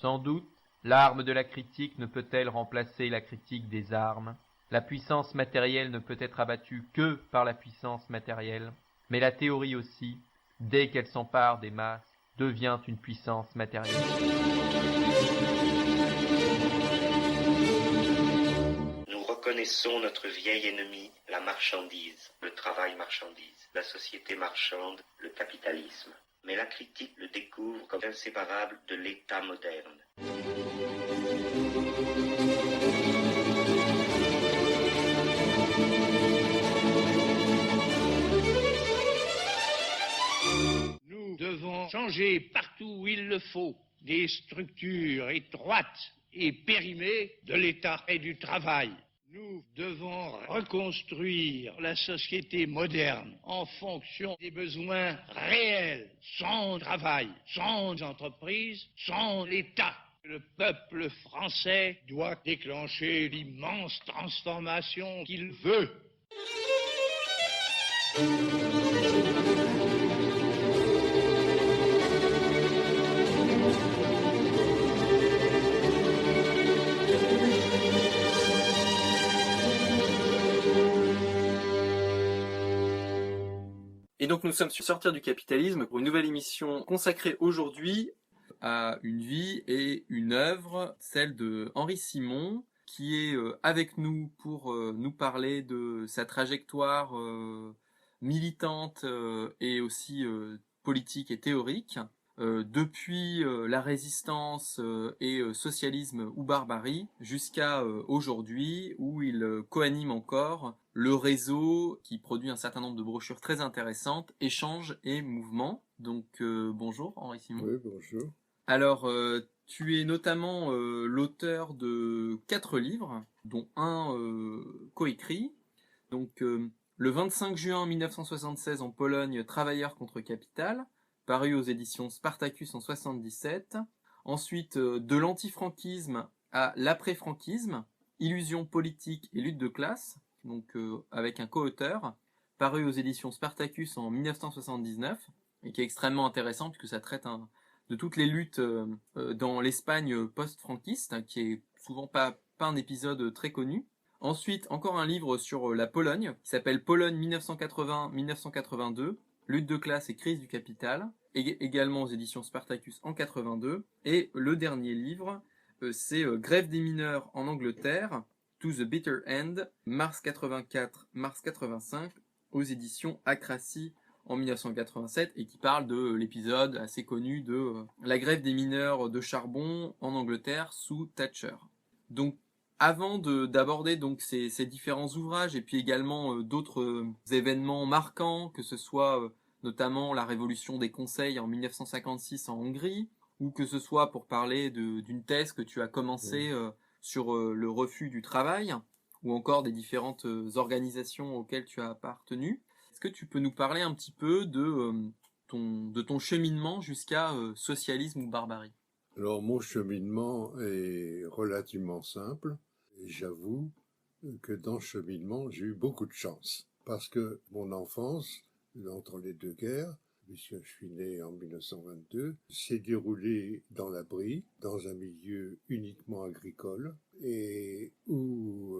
Sans doute, l'arme de la critique ne peut-elle remplacer la critique des armes. La puissance matérielle ne peut être abattue que par la puissance matérielle. Mais la théorie aussi, dès qu'elle s'empare des masses, devient une puissance matérielle. Nous reconnaissons notre vieil ennemi, la marchandise, le travail marchandise, la société marchande, le capitalisme. Mais la critique le découvre comme inséparable de l'État moderne. Nous devons changer partout où il le faut des structures étroites et périmées de l'État et du travail. Nous devons reconstruire la société moderne en fonction des besoins réels, sans travail, sans entreprise, sans l'État. Le peuple français doit déclencher l'immense transformation qu'il veut. Et donc nous sommes sur Sortir du capitalisme pour une nouvelle émission consacrée aujourd'hui à une vie et une œuvre, celle de Henri Simon, qui est avec nous pour nous parler de sa trajectoire militante et aussi politique et théorique, depuis la résistance et socialisme ou barbarie jusqu'à aujourd'hui où il coanime encore le réseau qui produit un certain nombre de brochures très intéressantes, Échanges et Mouvements. Donc bonjour Henri Simon. Oui, bonjour. Alors tu es notamment l'auteur de 4 livres, dont un coécrit. Donc le 25 juin 1976 en Pologne, Travailleurs contre Capital, paru aux éditions Spartacus en 77. Ensuite, de l'antifranquisme à l'après-franquisme, Illusions politiques et lutte de classe, donc avec un co-auteur, paru aux éditions Spartacus en 1979, et qui est extrêmement intéressant puisque ça traite de toutes les luttes dans l'Espagne post-franquiste, qui est souvent pas un épisode très connu. Ensuite, encore un livre sur la Pologne, qui s'appelle Pologne 1980-1982, lutte de classe et crise du capital, également aux éditions Spartacus en 82. Et le dernier livre, c'est Grève des mineurs en Angleterre, To the Bitter End, mars 84, mars 85, aux éditions Acracy en 1987, et qui parle de l'épisode assez connu de la grève des mineurs de charbon en Angleterre sous Thatcher. Donc, avant d'aborder donc ces différents ouvrages et puis également d'autres événements marquants, que ce soit notamment la révolution des conseils en 1956 en Hongrie, ou que ce soit pour parler d'une thèse que tu as commencée sur le refus du travail, ou encore des différentes organisations auxquelles tu as appartenu. Est-ce que tu peux nous parler un petit peu de ton cheminement jusqu'à socialisme ou barbarie ? Alors, mon cheminement est relativement simple. Et j'avoue que dans ce cheminement, j'ai eu beaucoup de chance. Parce que mon enfance, entre les deux guerres, puisque je suis né en 1922, s'est déroulée dans la Brie, dans un milieu uniquement agricole, et où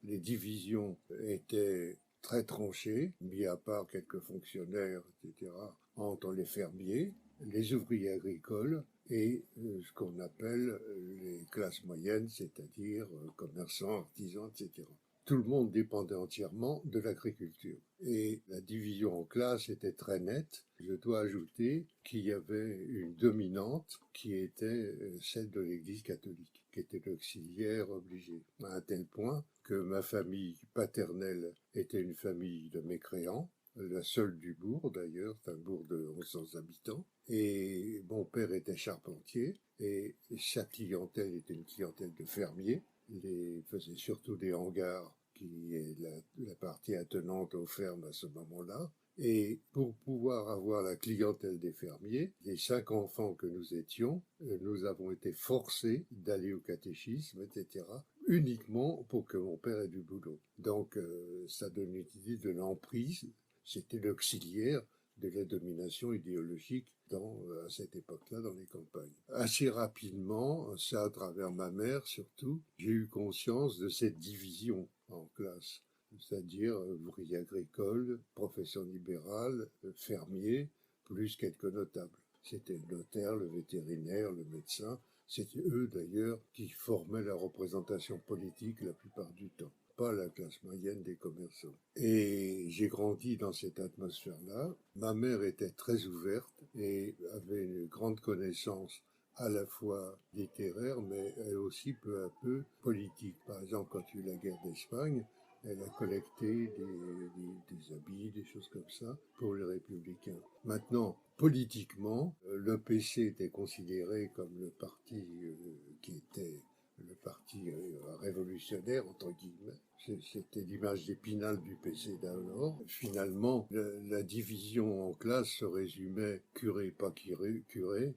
les divisions étaient très tranchées, mis à part quelques fonctionnaires, etc., entre les fermiers, les ouvriers agricoles et ce qu'on appelle les classes moyennes, c'est-à-dire commerçants, artisans, etc. Tout le monde dépendait entièrement de l'agriculture. Et la division en classes était très nette. Je dois ajouter qu'il y avait une dominante qui était celle de l'Église catholique, qui était l'auxiliaire obligé, à un tel point que ma famille paternelle était une famille de mécréants, la seule du bourg d'ailleurs, c'est un bourg de 1100 habitants, et mon père était charpentier, et sa clientèle était une clientèle de fermiers. Il faisait surtout des hangars, qui est la partie attenante aux fermes à ce moment-là. Et pour pouvoir avoir la clientèle des fermiers, les 5 enfants que nous étions, nous avons été forcés d'aller au catéchisme, etc., uniquement pour que mon père ait du boulot. Donc ça donne une idée de l'emprise. C'était l'auxiliaire, de la domination idéologique à cette époque-là dans les campagnes. Assez rapidement, ça à travers ma mère surtout, j'ai eu conscience de cette division en classe, c'est-à-dire ouvrier agricole, profession libérale, fermier, plus quelques notables. C'était le notaire, le vétérinaire, le médecin. C'était eux d'ailleurs qui formaient la représentation politique la plupart du temps, pas la classe moyenne des commerçants. Et j'ai grandi dans cette atmosphère-là. Ma mère était très ouverte et avait une grande connaissance à la fois littéraire, mais elle aussi peu à peu politique. Par exemple, quand il y a eu la guerre d'Espagne, elle a collecté des habits, des choses comme ça, pour les républicains. Maintenant, politiquement, le PC était considéré comme le parti qui était le parti révolutionnaire, entre guillemets. C'était l'image d'Épinal du PC d'alors. Finalement, la division en classes se résumait curé, pas curé,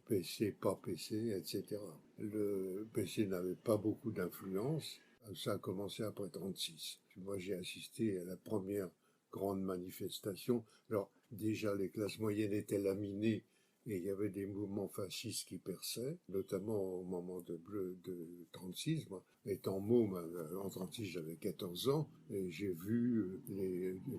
PC, pas PC, etc. Le PC n'avait pas beaucoup d'influence. Ça a commencé après 36. Moi, j'ai assisté à la première grande manifestation. Alors, déjà, les classes moyennes étaient laminées et il y avait des mouvements fascistes qui perçaient, notamment au moment de 36. Moi, étant môme, en 36, j'avais 14 ans, et j'ai vu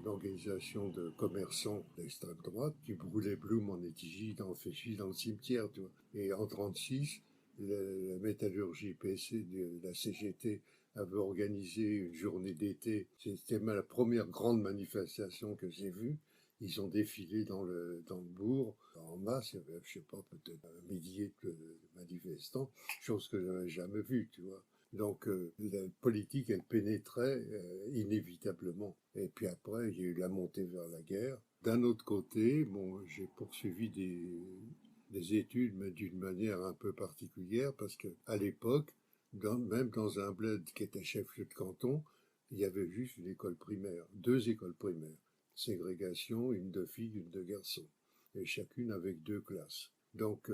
l'organisation de commerçants d'extrême droite qui brûlaient Blum en effigie dans le cimetière, tu vois. Et en 36, la métallurgie PC de la CGT avait organisé une journée d'été. C'était la première grande manifestation que j'ai vue. Ils ont défilé dans le bourg en masse. Il y avait, je sais pas, peut-être un millier de manifestants, chose que je n'avais jamais vue, tu vois. Donc la politique, elle pénétrait inévitablement. Et puis après, il y a eu la montée vers la guerre. D'un autre côté, bon, j'ai poursuivi des études, mais d'une manière un peu particulière, parce que à l'époque, même dans un bled qui était chef-lieu de canton, il y avait juste une école primaire, 2 écoles primaires. Ségrégation, une de filles, une de garçons, et chacune avec 2 classes. Donc,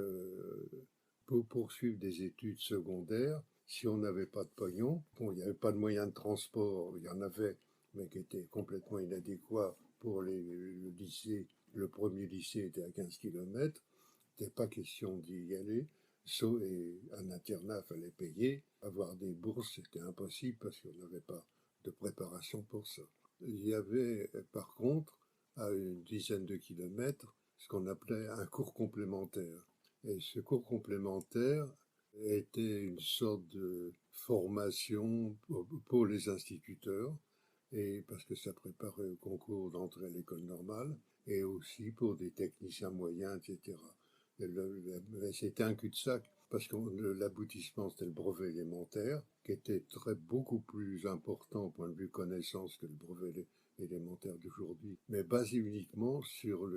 pour poursuivre des études secondaires, si on n'avait pas de pognon, bon, il n'y avait pas de moyens de transport, il y en avait, mais qui étaient complètement inadéquats pour le lycée. Le premier lycée était à 15 km, il n'était pas question d'y aller. Et un internat, fallait payer. Avoir des bourses, c'était impossible parce qu'on n'avait pas de préparation pour ça. Il y avait, par contre, à une dizaine de kilomètres, ce qu'on appelait un cours complémentaire. Et ce cours complémentaire était une sorte de formation pour les instituteurs, et parce que ça préparait au concours d'entrée à l'école normale, et aussi pour des techniciens moyens, etc. C'était un cul-de-sac, parce que l'aboutissement, c'était le brevet élémentaire, qui était beaucoup plus important au point de vue connaissance que le brevet élémentaire d'aujourd'hui, mais basé uniquement sur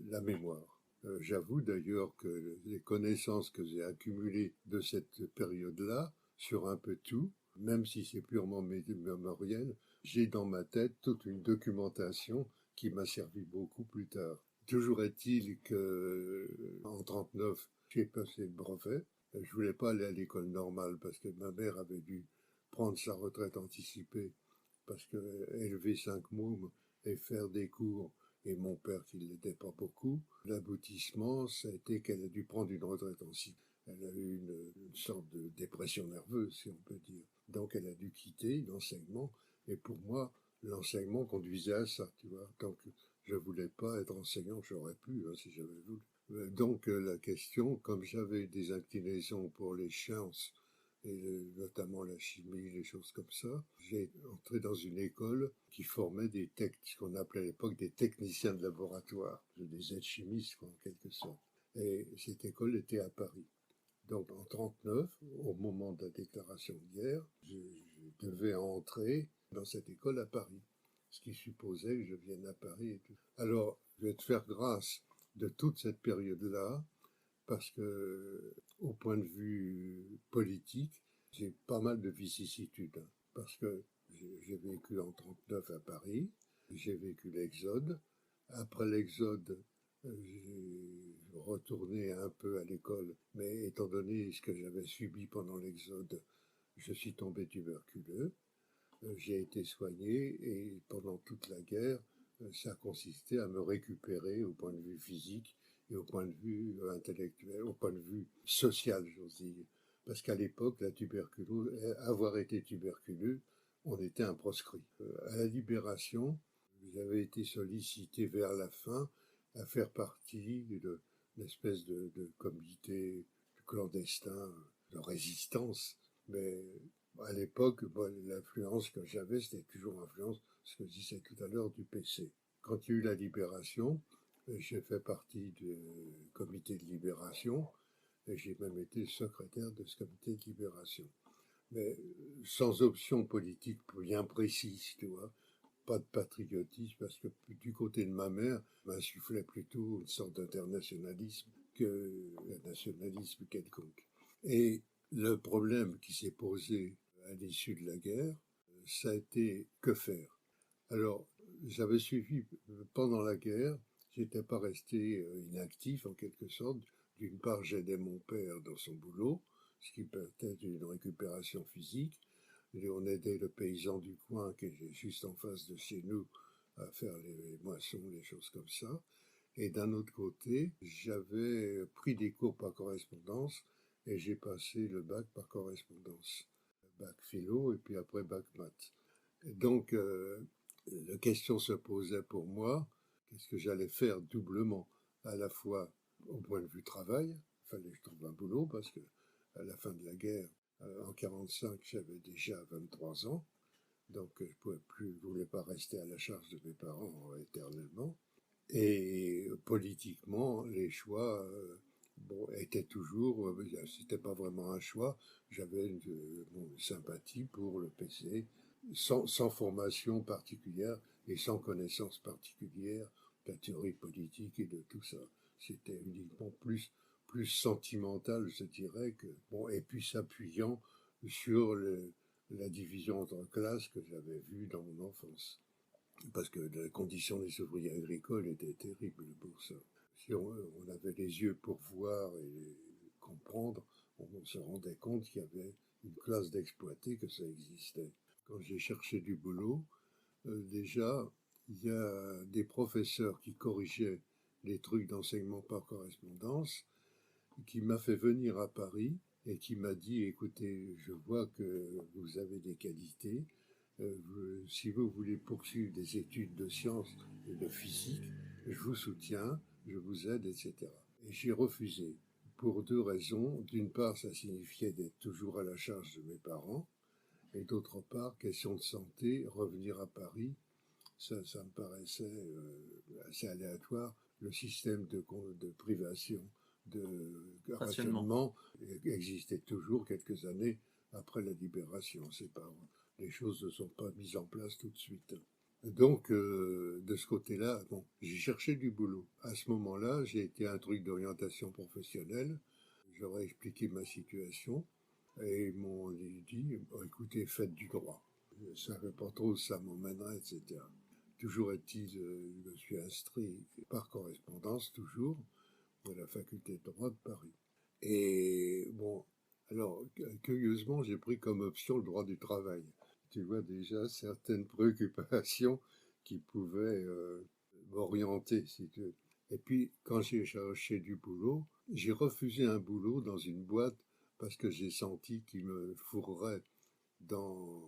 la mémoire. J'avoue d'ailleurs que les connaissances que j'ai accumulées de cette période-là, sur un peu tout, même si c'est purement mémoriel, j'ai dans ma tête toute une documentation qui m'a servi beaucoup plus tard. Toujours est-il que, en 39, j'ai passé le brevet. Je voulais pas aller à l'école normale parce que ma mère avait dû prendre sa retraite anticipée parce que élever 5 mômes et faire des cours, et mon père qui ne l'aidait pas beaucoup, l'aboutissement, ça a été qu'elle a dû prendre une retraite anticipée. Elle a eu une sorte de dépression nerveuse, si on peut dire. Donc elle a dû quitter l'enseignement, et pour moi, l'enseignement conduisait à ça, tu vois. Donc je voulais pas être enseignant, j'aurais pu, si j'avais voulu. Donc la question, comme j'avais des inclinaisons pour les sciences, et notamment la chimie, les choses comme ça, j'ai entré dans une école qui formait ce qu'on appelait à l'époque des techniciens de laboratoire, des aides-chimistes, en quelque sorte. Et cette école était à Paris. Donc en 39, au moment de la déclaration de guerre, je devais entrer dans cette école à Paris, ce qui supposait que je vienne à Paris et tout. Alors, je vais te faire grâce de toute cette période-là, parce que, au point de vue politique, j'ai pas mal de vicissitudes, parce que j'ai vécu en 39 à Paris, j'ai vécu l'Exode. Après l'Exode, j'ai retourné un peu à l'école, mais étant donné ce que j'avais subi pendant l'Exode, je suis tombé tuberculeux. J'ai été soigné et pendant toute la guerre, ça consistait à me récupérer au point de vue physique et au point de vue intellectuel, au point de vue social, j'ose dire. Parce qu'à l'époque, la tuberculose, avoir été tuberculeux, on était un proscrit. À la Libération, j'avais été sollicité vers la fin à faire partie d'une espèce de comité clandestin de résistance. Mais à l'époque, l'influence que j'avais, c'était toujours l'influence, ce que je disais tout à l'heure, du PC. Quand il y a eu la Libération, j'ai fait partie du comité de libération et j'ai même été secrétaire de ce comité de libération. Mais sans option politique bien précise, tu vois. Pas de patriotisme, parce que du côté de ma mère, m'insufflait plutôt une sorte d'internationalisme que un nationalisme quelconque. Et le problème qui s'est posé à l'issue de la guerre, ça a été que faire. Alors, j'avais suivi pendant la guerre, j'étais pas resté inactif en quelque sorte. D'une part, j'aidais mon père dans son boulot, ce qui permettait une récupération physique. Et on aidait le paysan du coin qui est juste en face de chez nous à faire les moissons, les choses comme ça. Et d'un autre côté, j'avais pris des cours par correspondance et j'ai passé le bac par correspondance. Bac philo et puis après bac maths. Et donc, la question se posait pour moi, qu'est-ce que j'allais faire doublement, à la fois au point de vue travail, il fallait que je trouve un boulot parce que à la fin de la guerre, en 45, j'avais déjà 23 ans, donc je voulais pas rester à la charge de mes parents éternellement. Et politiquement, les choix étaient toujours, c'était pas vraiment un choix, j'avais une sympathie pour le PC, sans formation particulière et sans connaissance particulière de la théorie politique et de tout ça. C'était uniquement plus sentimental, je dirais, et puis s'appuyant sur la division entre classes que j'avais vue dans mon enfance. Parce que la condition des ouvriers agricoles était terrible pour ça. Si on avait les yeux pour voir et comprendre, on se rendait compte qu'il y avait une classe d'exploités, que ça existait. Quand j'ai cherché du boulot, déjà, il y a des professeurs qui corrigeaient les trucs d'enseignement par correspondance, qui m'a fait venir à Paris et qui m'a dit, écoutez, je vois que vous avez des qualités, si vous voulez poursuivre des études de sciences et de physique, je vous soutiens, je vous aide, etc. Et j'ai refusé pour deux raisons. D'une part, ça signifiait d'être toujours à la charge de mes parents, et d'autre part, question de santé, revenir à Paris, ça me paraissait assez aléatoire. Le système de privation de rationnement existait toujours quelques années après la libération. Les choses ne sont pas mises en place tout de suite. Donc, de ce côté-là, j'ai cherché du boulot. À ce moment-là, j'ai été à un truc d'orientation professionnelle. J'aurais expliqué ma situation et ils m'ont dit, écoutez, faites du droit. Je ne savais pas trop où ça m'emmènerait, etc. Toujours est-il, je me suis inscrit par correspondance, toujours, à la faculté de droit de Paris. Et alors, curieusement, j'ai pris comme option le droit du travail. Tu vois déjà certaines préoccupations qui pouvaient m'orienter, si tu veux. Et puis, quand j'ai cherché du boulot, j'ai refusé un boulot dans une boîte parce que j'ai senti qu'il me fourrerait dans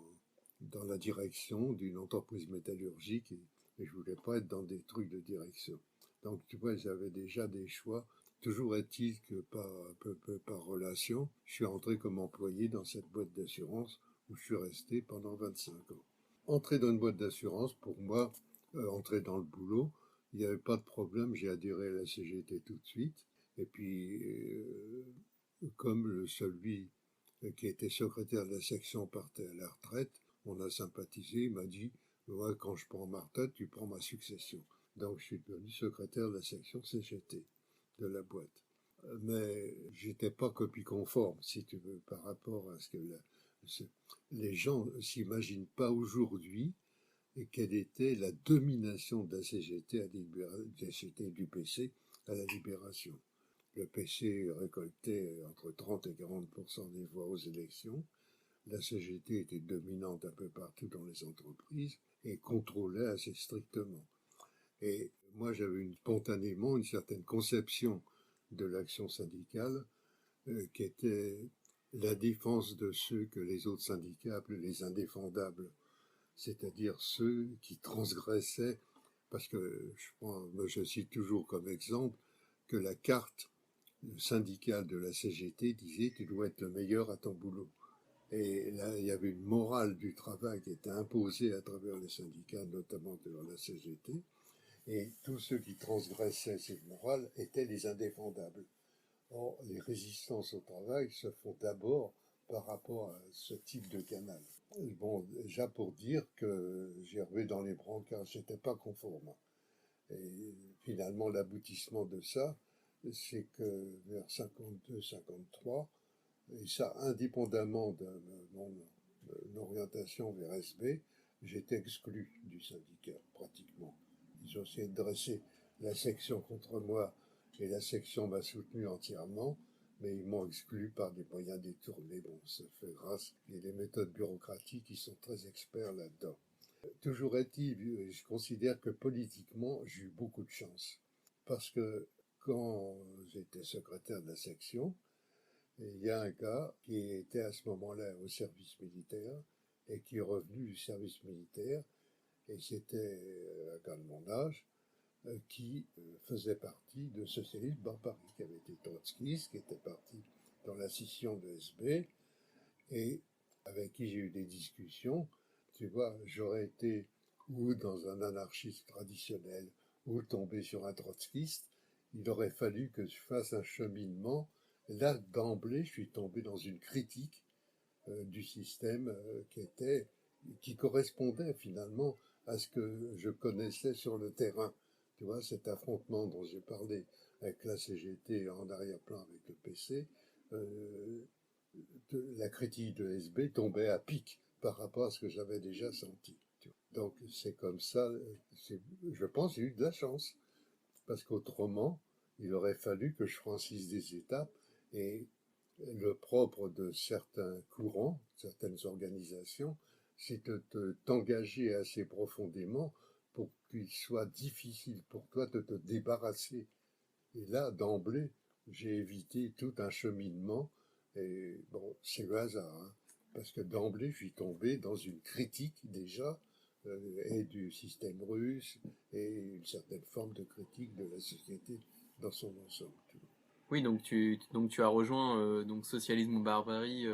la direction d'une entreprise métallurgique et je voulais pas être dans des trucs de direction. Donc, tu vois, j'avais déjà des choix. Toujours est-il que par relation, je suis entré comme employé dans cette boîte d'assurance où je suis resté pendant 25 ans. Entrer dans une boîte d'assurance, pour moi, entrer dans le boulot, il n'y avait pas de problème, j'ai adhéré à la CGT tout de suite. Et puis, comme celui qui était secrétaire de la section partait à la retraite, on a sympathisé, il m'a dit, ouais, quand je prends ma retraite, tu prends ma succession. Donc je suis devenu secrétaire de la section CGT de la boîte. Mais j'étais pas copie conforme, si tu veux, par rapport à ce que les gens s'imaginent pas aujourd'hui et quelle était la domination de la CGT, du PC à la Libération. Le PC récoltait entre 30 et 40% des voix aux élections. La CGT était dominante un peu partout dans les entreprises et contrôlait assez strictement. Et moi, j'avais spontanément une certaine conception de l'action syndicale qui était la défense de ceux que les autres syndicats appelaient les indéfendables, c'est-à-dire ceux qui transgressaient, parce que je cite toujours comme exemple que la carte syndicale de la CGT disait « tu dois être le meilleur à ton boulot ». Et là, il y avait une morale du travail qui était imposée à travers les syndicats, notamment dans la CGT, et tous ceux qui transgressaient cette morale étaient les indéfendables. Or, les résistances au travail se font d'abord par rapport à ce type de canal. Bon, déjà pour dire que j'ai revu dans les brancards, j'étais pas conforme. Et finalement, l'aboutissement de ça, c'est que vers 52-53, et ça indépendamment de mon orientation vers SB, j'étais exclu du syndicat, pratiquement. Ils ont essayé de dresser la section contre moi, et la section m'a soutenu entièrement, mais ils m'ont exclu par des moyens détournés. Bon, ça fait grâce. Et les méthodes bureaucratiques, ils sont très experts là-dedans. Toujours est-il, je considère que politiquement, j'ai eu beaucoup de chance. Parce que quand j'étais secrétaire de la section, il y a un gars qui était à ce moment-là au service militaire et qui est revenu du service militaire, et c'était un gars de mon âge, qui faisait partie de Socialisme Barbarie, qui avait été trotskiste, qui était parti dans la scission de SB, et avec qui j'ai eu des discussions. Tu vois, j'aurais été ou dans un anarchisme traditionnel, ou tombé sur un trotskiste. Il aurait fallu que je fasse un cheminement. Là, d'emblée, je suis tombé dans une critique du système qui correspondait finalement à ce que je connaissais sur le terrain. Tu vois, cet affrontement dont j'ai parlé avec la CGT en arrière-plan avec le PC, la critique de SB tombait à pic par rapport à ce que j'avais déjà senti. Donc c'est comme ça, je pense que j'ai eu de la chance, parce qu'autrement, il aurait fallu que je franchisse des étapes, et le propre de certains courants, certaines organisations, c'est de t'engager assez profondément pour qu'il soit difficile pour toi de te débarrasser. Et là, d'emblée, j'ai évité tout un cheminement, et bon, c'est le hasard, hein, parce que d'emblée, je suis tombé dans une critique déjà, et du système russe, et une certaine forme de critique de la société dans son ensemble. Oui, donc tu as rejoint donc Socialisme ou Barbarie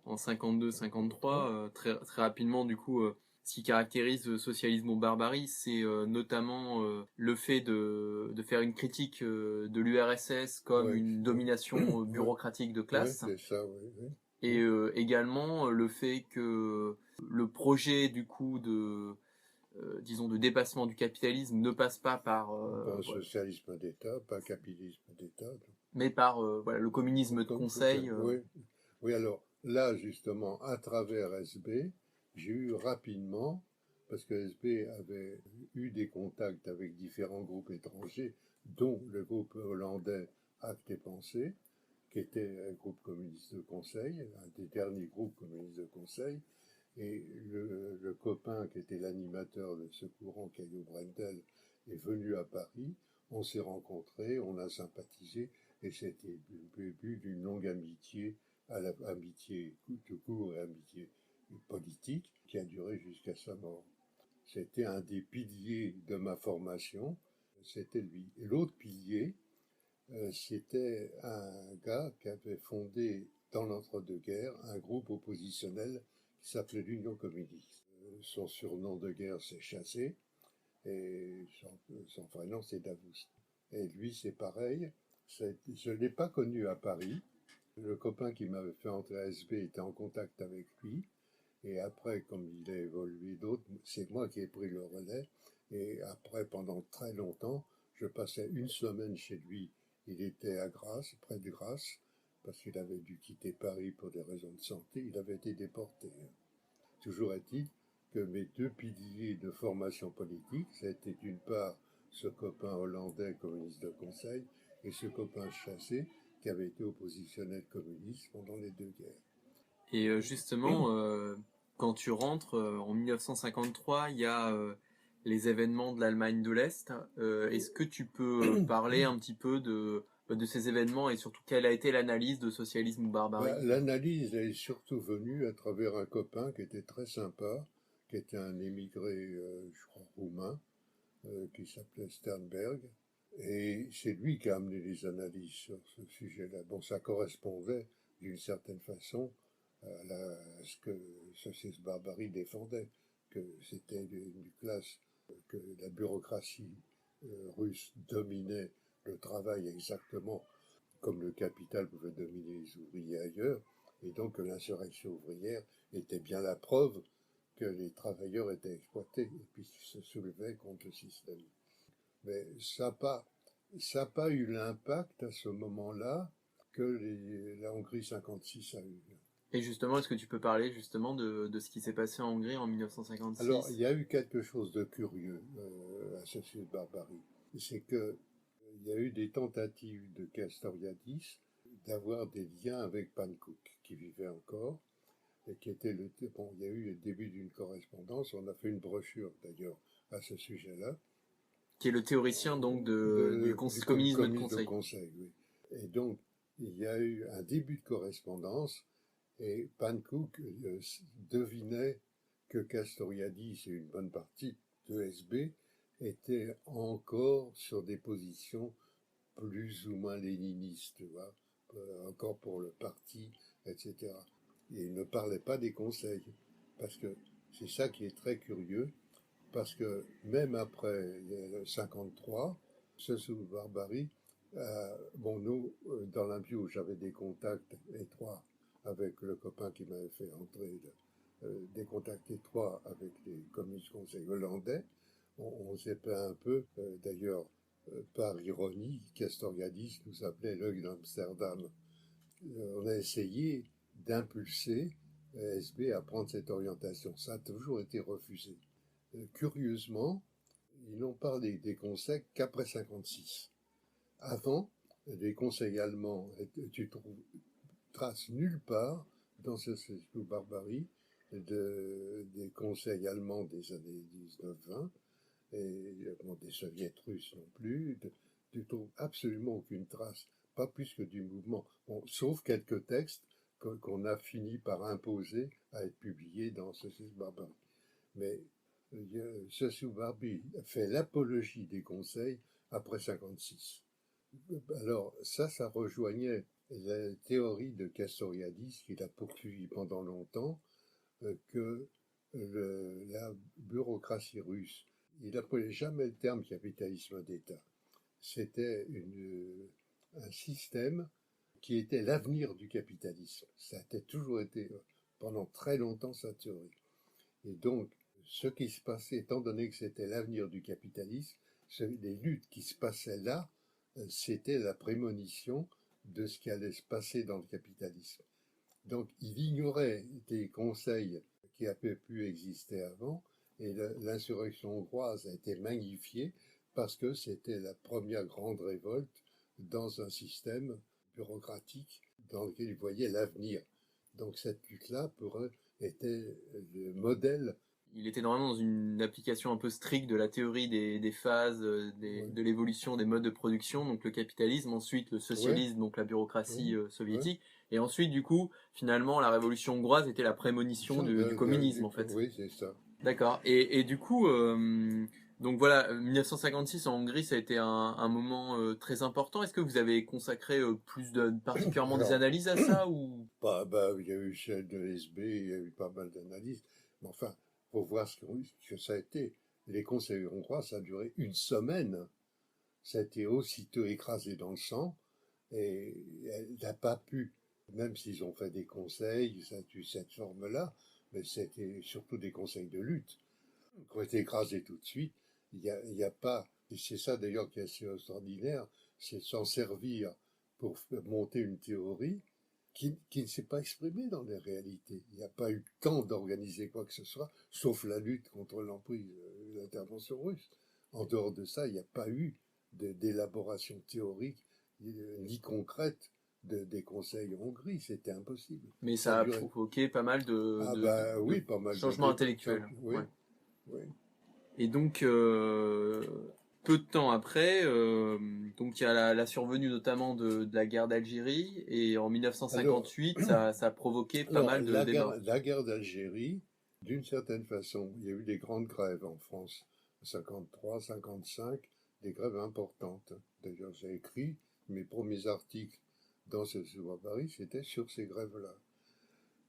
en 52-53 très très rapidement du coup. Ce qui caractérise Socialisme ou Barbarie, c'est notamment le fait de faire une critique de l'URSS comme une domination bureaucratique de classe. Ouais, c'est ça, oui. Et également le fait que le projet du coup disons de dépassement du capitalisme ne passe pas par pas socialisme d'État, pas capitalisme d'État, mais par le communisme de conseil. Oui, alors là justement, à travers SB, j'ai eu rapidement, parce que SB avait eu des contacts avec différents groupes étrangers, dont le groupe hollandais Acte et Pensée, qui était un groupe communiste de conseil, un des derniers groupes communistes de conseil, et le copain qui était l'animateur de ce courant, Caillou Brendel, est venu à Paris, on s'est rencontrés, on a sympathisé, et c'était le début d'une longue amitié, amitié tout court et amitié politique, qui a duré jusqu'à sa mort. C'était un des piliers de ma formation, c'était lui. Et l'autre pilier, c'était un gars qui avait fondé dans l'entre-deux-guerres un groupe oppositionnel qui s'appelait l'Union communiste. Son surnom de guerre, c'est Chassé, et son vrai nom, c'est Davoust. Et lui, c'est pareil. Je ne l'ai pas connu à Paris. Le copain qui m'avait fait entrer à SB était en contact avec lui. Et après, comme il a évolué d'autres, c'est moi qui ai pris le relais. Et après, pendant très longtemps, je passais une semaine chez lui. Il était à Grasse, près de Grasse, parce qu'il avait dû quitter Paris pour des raisons de santé. Il avait été déporté. Toujours est-il que mes deux piliers de formation politique, c'était d'une part ce copain hollandais communiste de conseil et ce copain Chassé qui avait été oppositionnel communiste pendant les deux guerres. Et justement, quand tu rentres en 1953, il y a les événements de l'Allemagne de l'Est. Est-ce que tu peux parler un petit peu de ces événements et surtout quelle a été l'analyse de Socialisme ou barbarie? L'analyse est surtout venue à travers un copain qui était très sympa, qui était un émigré, je crois, roumain, qui s'appelait Sternberg. Et c'est lui qui a amené les analyses sur ce sujet-là. Bon, ça correspondait d'une certaine façon à ce que Socialisme barbarie défendait, que c'était une classe, que la bureaucratie russe dominait le travail exactement comme le capital pouvait dominer les ouvriers ailleurs, et donc que l'insurrection ouvrière était bien la preuve que les travailleurs étaient exploités et puis se soulevaient contre le système. Mais ça n'a pas eu l'impact à ce moment-là que la Hongrie 56 a eu. Et justement, est-ce que tu peux parler justement de ce qui s'est passé en Hongrie en 1956? Alors, il y a eu quelque chose de curieux associé de barbarie. C'est que il y a eu des tentatives de Castoriadis d'avoir des liens avec Pankow, qui vivait encore, et qui était il y a eu le début d'une correspondance. On a fait une brochure d'ailleurs à ce sujet-là. Qui est le théoricien donc du communisme de conseil. Oui. Et donc, il y a eu un début de correspondance, et Pankow devinait que Castoriadis et une bonne partie de SB étaient encore sur des positions plus ou moins léninistes, tu vois, encore pour le parti, etc. Et il ne parlait pas des conseils, parce que c'est ça qui est très curieux, parce que même après 53, ce sous barbarie, nous, dans la bio, j'avais des contacts étroits avec le copain qui m'avait fait entrer, des contacts étroits avec les communistes conseils hollandais. On s'est plaint un peu, d'ailleurs, par ironie, Castoriadis nous appelait l'œil d'Amsterdam. On a essayé d'impulser SB à prendre cette orientation. Ça a toujours été refusé. Curieusement, ils n'ont parlé des conseils qu'après 56. Avant, les conseils allemands, tu traces nulle part dans ce barbarie des conseils allemands des années 19-20 et des soviets russes non plus. Tu trouves absolument aucune trace, pas plus que du mouvement, sauf quelques textes qu'on a fini par imposer à être publiés dans ce barbarie. Mais ce barbarie fait l'apologie des conseils après 56. Alors ça rejoignait la théorie de Castoriadis, qu'il a poursuivi pendant longtemps, que la bureaucratie russe, il n'appelait jamais le terme capitalisme d'État. C'était un système qui était l'avenir du capitalisme. Ça a toujours été, pendant très longtemps, sa théorie. Et donc, ce qui se passait, étant donné que c'était l'avenir du capitalisme, les luttes qui se passaient là, c'était la prémonition de ce qui allait se passer dans le capitalisme. Donc, il ignorait des conseils qui avaient pu exister avant, et l'insurrection hongroise a été magnifiée parce que c'était la première grande révolte dans un système bureaucratique dans lequel il voyait l'avenir. Donc, cette lutte-là, pour eux, était le modèle. Il était normalement dans une application un peu stricte de la théorie des phases, de l'évolution des modes de production, donc le capitalisme, ensuite le socialisme, donc la bureaucratie soviétique, et ensuite, du coup, finalement, la révolution hongroise était la prémonition du communisme, en fait. Oui, c'est ça. D'accord. Et du coup, donc voilà, 1956 en Hongrie, ça a été un moment très important. Est-ce que vous avez consacré particulièrement des analyses à ça ou? Il y a eu celle de SB, il y a eu pas mal d'analyses, mais enfin, pour voir ce que ça a été. Les conseils hongrois, ça a duré une semaine. Ça a été aussitôt écrasé dans le sang, et elle n'a pas pu, même s'ils ont fait des conseils, ça a eu cette forme-là, mais c'était surtout des conseils de lutte, qui ont été écrasés tout de suite. Il y a pas, et c'est ça d'ailleurs qui est assez extraordinaire, c'est s'en servir pour monter une théorie qui ne s'est pas exprimée dans les réalités. Il n'y a pas eu le temps d'organiser quoi que ce soit, sauf la lutte contre l'emprise, l'intervention russe. En dehors de ça, il n'y a pas eu d'élaboration théorique ni concrète des conseils en Hongrie. C'était impossible. Mais ça a provoqué pas mal de pas mal changements intellectuels. Oui. Ouais. Et donc, peu de temps après, donc il y a la survenue notamment de la guerre d'Algérie, et en 1958, ça a provoqué pas mal de débats. La guerre d'Algérie, d'une certaine façon, il y a eu des grandes grèves en France, 53, 55, des grèves importantes. D'ailleurs, j'ai écrit mes premiers articles dans ce soir Paris, c'était sur ces grèves-là.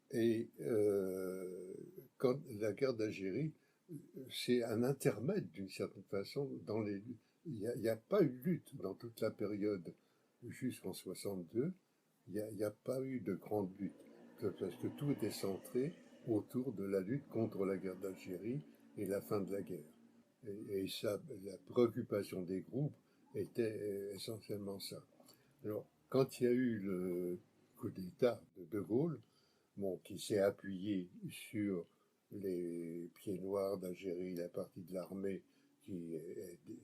Et quand la guerre d'Algérie, c'est un intermède d'une certaine façon. Il n'y a pas eu de lutte dans toute la période jusqu'en 62. Il n'y a pas eu de grande lutte parce que tout était centré autour de la lutte contre la guerre d'Algérie et la fin de la guerre. Et ça, la préoccupation des groupes était essentiellement ça. Alors, quand il y a eu le coup d'État de De Gaulle, qui s'est appuyé sur les pieds noirs d'Algérie, la partie de l'armée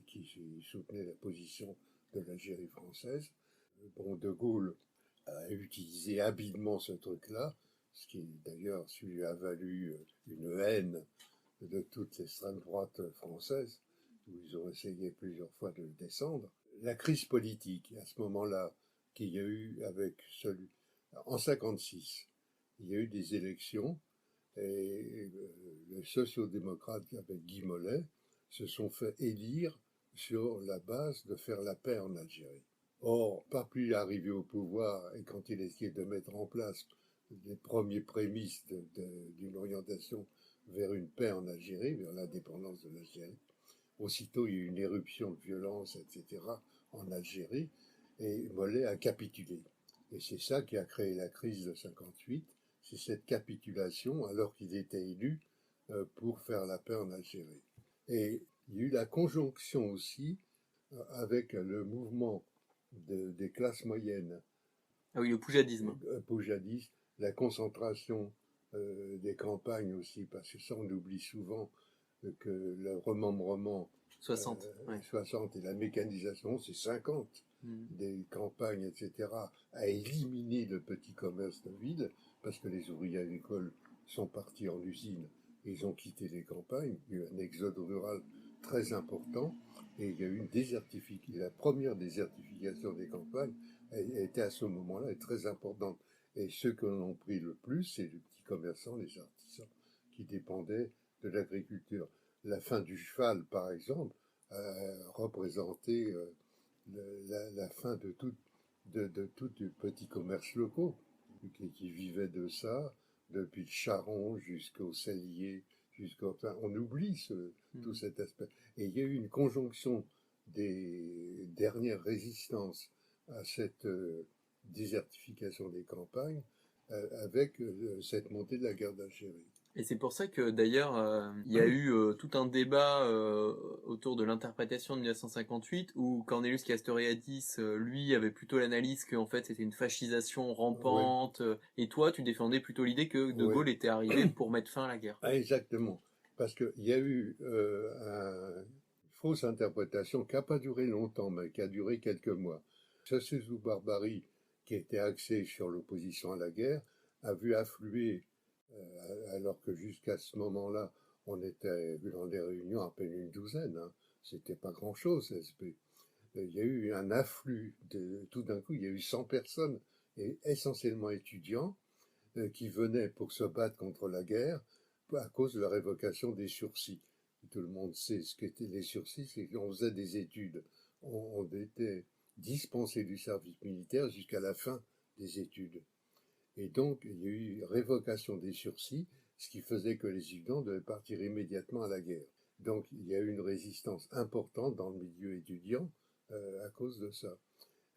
qui soutenait la position de l'Algérie française. De Gaulle a utilisé habilement ce truc-là, ce qui d'ailleurs lui a valu une haine de toute l'extrême droite française, où ils ont essayé plusieurs fois de le descendre. La crise politique, à ce moment-là, qu'il y a eu en 56, il y a eu des élections, et les sociaux-démocrates avec Guy Mollet se sont fait élire sur la base de faire la paix en Algérie. Or, pas plus arrivé au pouvoir, et quand il essayait de mettre en place les premiers prémices d'une orientation vers une paix en Algérie, vers l'indépendance de l'Algérie, aussitôt il y a eu une éruption de violence, etc., en Algérie, et Mollet a capitulé. Et c'est ça qui a créé la crise de 58, c'est cette capitulation alors qu'il était élu pour faire la paix en Algérie. Et il y a eu la conjonction aussi avec le mouvement des classes moyennes. Ah oui, le poujadisme. Poujadisme, la concentration des campagnes aussi, parce que ça on oublie souvent que le remembrement 60, ouais. 60 et la mécanisation, c'est 50 des campagnes, etc., à éliminer le petit commerce de ville, parce que les ouvriers agricoles sont partis en usine, et ils ont quitté les campagnes, il y a eu un exode rural très important, et il y a eu une désertification. La première désertification des campagnes était à ce moment-là très importante. Et ceux qui en ont pris le plus, c'est les petits commerçants, les artisans, qui dépendaient de l'agriculture. La fin du cheval, par exemple, représentait la fin de tout les petits commerces locaux qui vivaient de ça, depuis le charron jusqu'au cellier, enfin, on oublie tout cet aspect. Et il y a eu une conjonction des dernières résistances à cette désertification des campagnes avec cette montée de la guerre d'Algérie. Et c'est pour ça que d'ailleurs il y a eu tout un débat autour de l'interprétation de 1958 où Cornelius Castoriadis lui avait plutôt l'analyse qu'en fait c'était une fascisation rampante, et toi tu défendais plutôt l'idée que De Gaulle était arrivé pour mettre fin à la guerre. Ah, exactement, parce qu'il y a eu une fausse interprétation qui n'a pas duré longtemps mais qui a duré quelques mois. Société ou barbarie, qui était axée sur l'opposition à la guerre, a vu affluer alors que jusqu'à ce moment-là, on était dans des réunions à peine une douzaine, c'était pas grand-chose, SP. Il y a eu un afflux, tout d'un coup, il y a eu 100 personnes, et essentiellement étudiants, qui venaient pour se battre contre la guerre à cause de la révocation des sursis. Tout le monde sait ce qu'étaient les sursis, c'est qu'on faisait des études, on était dispensé du service militaire jusqu'à la fin des études. Et donc, il y a eu révocation des sursis, ce qui faisait que les étudiants devaient partir immédiatement à la guerre. Donc, il y a eu une résistance importante dans le milieu étudiant à cause de ça.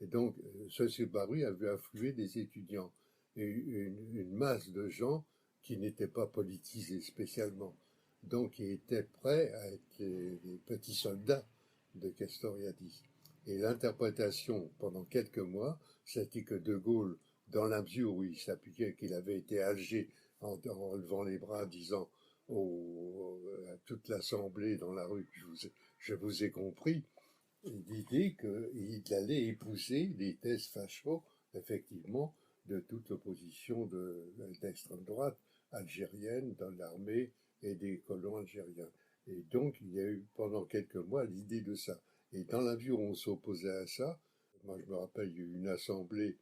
Et donc, Société Barbarie a vu affluer des étudiants et une masse de gens qui n'étaient pas politisés spécialement, donc qui étaient prêts à être les petits soldats de Castoriadis. Et l'interprétation pendant quelques mois, c'était que De Gaulle, dans la mesure où il s'appliquait qu'il avait été Alger en levant les bras, disant à toute l'assemblée dans la rue, je vous ai compris, l'idée qu'il allait épouser les thèses facho, effectivement, de toute l'opposition d'extrême droite algérienne dans l'armée et des colons algériens. Et donc, il y a eu pendant quelques mois l'idée de ça. Et dans la mesure où on s'opposait à ça, moi je me rappelle, il y a eu une assemblée,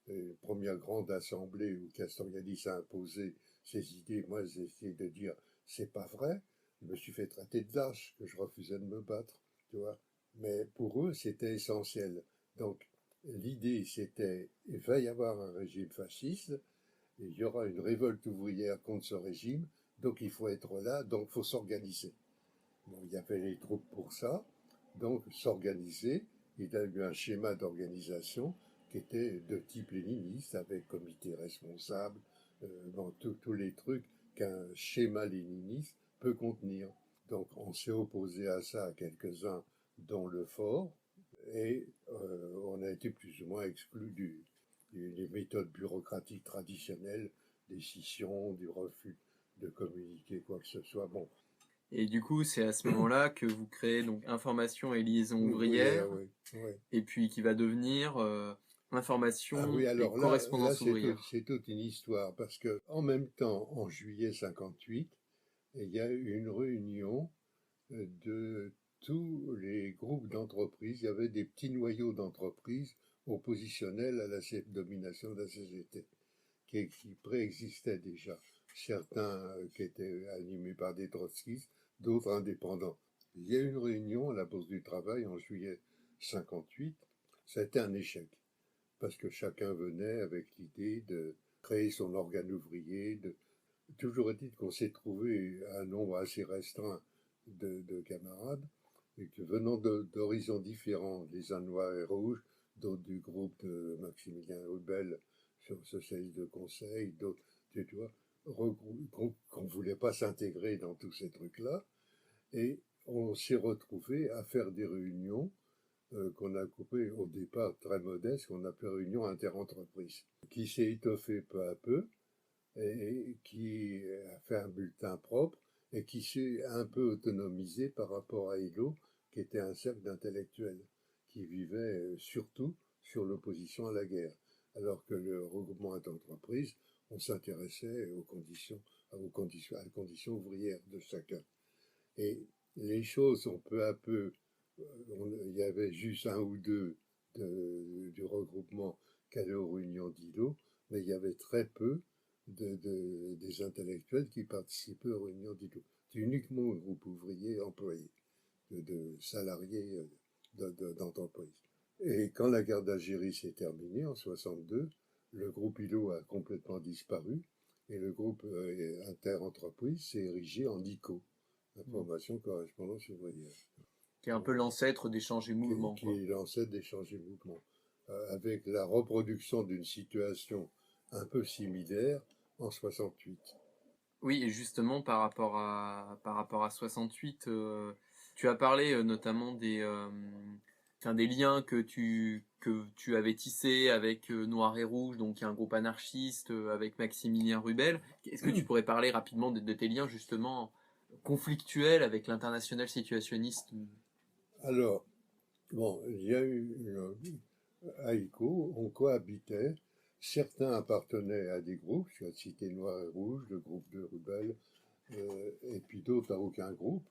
une première grande assemblée où Castoriadis a imposé ses idées. Moi, j'ai essayé de dire, c'est pas vrai. Je me suis fait traiter de lâche, que je refusais de me battre, tu vois. Mais pour eux, c'était essentiel. Donc, l'idée, c'était, il va y avoir un régime fasciste, et il y aura une révolte ouvrière contre ce régime, donc il faut être là, donc il faut s'organiser. Bon, il y avait les troupes pour ça, donc s'organiser. Il y a eu un schéma d'organisation qui était de type léniniste, avec comité responsable, tous les trucs qu'un schéma léniniste peut contenir. Donc on s'est opposé à ça à quelques-uns, dont le Fort, et on a été plus ou moins exclus des méthodes bureaucratiques traditionnelles, des scissions, du refus de communiquer quoi que ce soit. Bon, Et du coup, c'est à ce moment-là que vous créez donc Information et Liaison ouvrière, oui, oui. et puis qui va devenir Ah Information oui, et alors là Correspondance ouvrière. c'est toute une histoire, parce que en même temps, en juillet 58, il y a eu une réunion de tous les groupes d'entreprises. Il y avait des petits noyaux d'entreprises oppositionnels à la domination de la CGT, qui préexistaient déjà. Certains qui étaient animés par des trotskistes, d'autres indépendants. Il y a eu une réunion à la Bourse du Travail en juillet 58. Ça a été un échec, parce que chacun venait avec l'idée de créer son organe ouvrier. Toujours est-il qu'on s'est trouvé un nombre assez restreint de camarades, et que venant d'horizons différents, les uns noirs et rouges, d'autres du groupe de Maximilien Rubel, socialiste de conseil, d'autres, tu vois, qu'on ne voulait pas s'intégrer dans tous ces trucs-là, et on s'est retrouvé à faire des réunions qu'on a coupé au départ très modeste, qu'on appelait réunion interentreprises, qui s'est étoffée peu à peu, et qui a fait un bulletin propre, et qui s'est un peu autonomisé par rapport à ILO, qui était un cercle d'intellectuels, qui vivait surtout sur l'opposition à la guerre, alors que le regroupement interentreprises, on s'intéressait à la condition ouvrière de chacun. Et les choses ont peu à peu, il y avait juste un ou deux du regroupement qui allaient aux réunions d'ILO, mais il y avait très peu des intellectuels qui participaient aux réunions d'ILO. C'est uniquement un groupe ouvrier employé, de salariés d'entreprises. Et quand la guerre d'Algérie s'est terminée en 62, le groupe ILO a complètement disparu, et le groupe interentreprise s'est érigé en ICO, Information Correspondance Ouvrière, Qui est un peu l'ancêtre d'Échange et Mouvement. qui est l'ancêtre d'Échange et Mouvement, avec la reproduction d'une situation un peu similaire en 68. Oui, et justement par rapport à 68, tu as parlé notamment des liens que tu avais tissés avec Noir et Rouge, donc un groupe anarchiste, avec Maximilien Rubel. Est-ce que tu pourrais parler rapidement de tes liens justement conflictuels avec l'international situationniste? Alors, bon, il y a eu à ICO, on cohabitait. Certains appartenaient à des groupes, je vais citer Noir et Rouge, le groupe de Rubel, et puis d'autres à aucun groupe,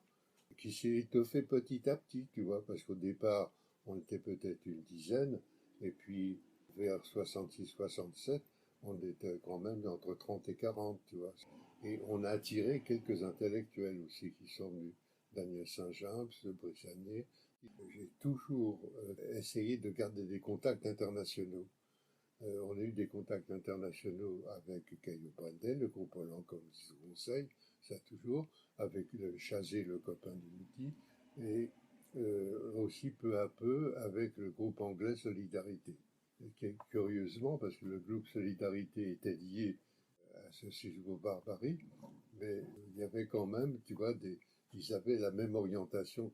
qui s'est étoffé petit à petit, tu vois, parce qu'au départ, on était peut-être une dizaine, et puis vers 66-67, on était quand même entre 30 et 40, tu vois. Et on a attiré quelques intellectuels aussi qui sont venus. Daniel Saint-James, Brissanier. J'ai toujours essayé de garder des contacts internationaux. On a eu des contacts internationaux avec Caillou Brendel, le groupe Hollande comme conseil, ça toujours, avec le Chazé, le copain du Mouti, et aussi peu à peu avec le groupe anglais Solidarité. Et curieusement, parce que le groupe Solidarité était lié à ce séjour barbarie, mais il y avait quand même, tu vois, ils avaient la même orientation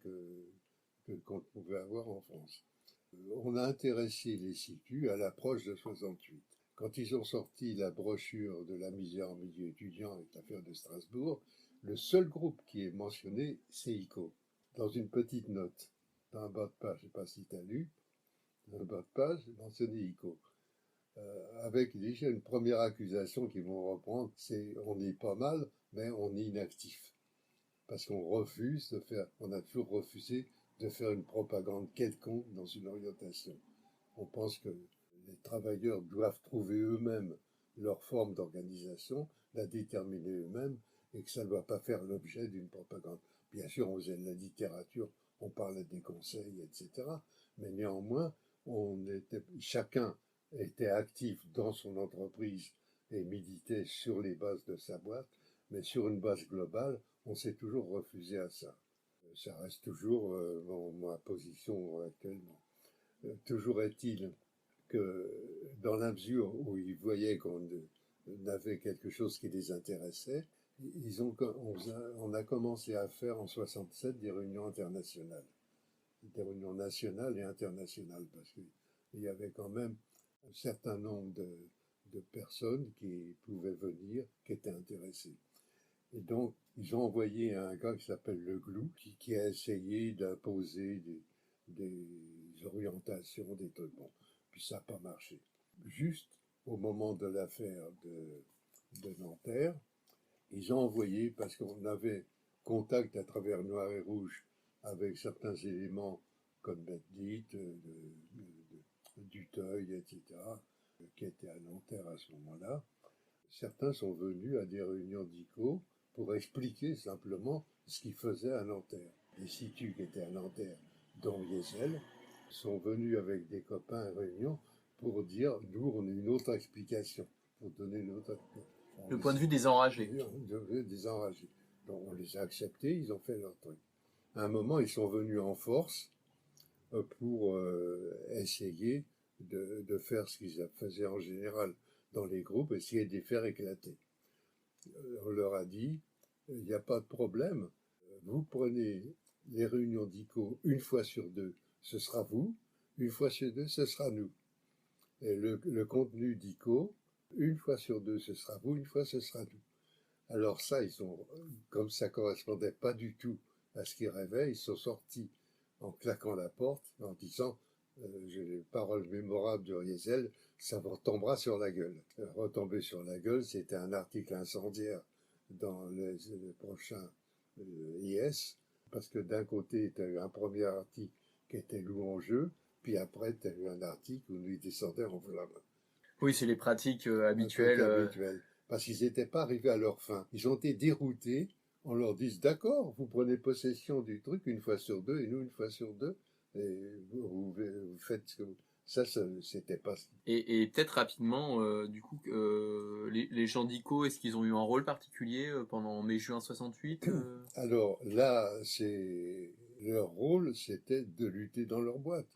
qu'on pouvait avoir en France. On a intéressé les SICU à l'approche de 68. Quand ils ont sorti la brochure de la misère en milieu étudiant avec l'affaire de Strasbourg, le seul groupe qui est mentionné, c'est ICO, dans une petite note, dans un bas de page, je ne sais pas si tu as lu, dans le bas de page, mentionné ICO. Avec déjà une première accusation qu'ils vont reprendre, c'est on est pas mal, mais on est inactif. parce on a toujours refusé de faire une propagande quelconque dans une orientation. On pense que les travailleurs doivent trouver eux-mêmes leur forme d'organisation, la déterminer eux-mêmes, et que ça ne doit pas faire l'objet d'une propagande. Bien sûr, on faisait de la littérature, on parlait des conseils, etc. Mais néanmoins, chacun était actif dans son entreprise et militait sur les bases de sa boîte, mais sur une base globale, on s'est toujours refusé à ça. Ça reste toujours ma position actuellement. Toujours est-il que dans la mesure où ils voyaient qu'on avait quelque chose qui les intéressait, on a commencé à faire en 67 des réunions internationales, des réunions nationales et internationales, parce qu'il y avait quand même un certain nombre de personnes qui pouvaient venir, qui étaient intéressées. Et donc, ils ont envoyé un gars qui s'appelle Le Glou, qui a essayé d'imposer des orientations, des trucs. Bon, puis ça n'a pas marché. Juste au moment de l'affaire de Nanterre, ils ont envoyé, parce qu'on avait contact à travers Noir et Rouge avec certains éléments comme Bedit, Duteuil, etc., qui étaient à Nanterre à ce moment-là. Certains sont venus à des réunions d'ICO pour expliquer simplement ce qu'ils faisaient à Nanterre. Les situs qui étaient à Nanterre, dont Wiesel, sont venus avec des copains à réunion pour dire, nous, on a une autre explication, pour donner une autre explication. Le point de vue des enragés. Des enragés. Donc on les a acceptés, ils ont fait leur truc. À un moment, ils sont venus en force pour essayer de faire ce qu'ils faisaient en général dans les groupes, essayer de les faire éclater. On leur a dit, il n'y a pas de problème, vous prenez les réunions d'ICO une fois sur deux, ce sera vous, une fois sur deux, ce sera nous. Et le contenu d'ICO, une fois sur deux, ce sera vous, une fois, ce sera nous. Alors ça, comme ça correspondait pas du tout à ce qu'ils rêvaient, ils sont sortis en claquant la porte, en disant, j'ai les paroles mémorables de Wiesel, ça vous retombera sur la gueule. Retomber sur la gueule, c'était un article incendiaire dans les prochains IS, parce que d'un côté, tu as eu un premier article qui était louangeux, puis après, tu as eu un article où ils descendaient en flamme. Oui, c'est les pratiques habituelles. Parce qu'ils n'étaient pas arrivés à leur fin. Ils ont été déroutés. On leur dit, d'accord, vous prenez possession du truc une fois sur deux, et nous une fois sur deux, et vous faites ce que vous... Ça, c'était pas... Et peut-être rapidement, du coup, les gens d'ICO, est-ce qu'ils ont eu un rôle particulier pendant mai-juin 68 Alors là, leur rôle, c'était de lutter dans leur boîte.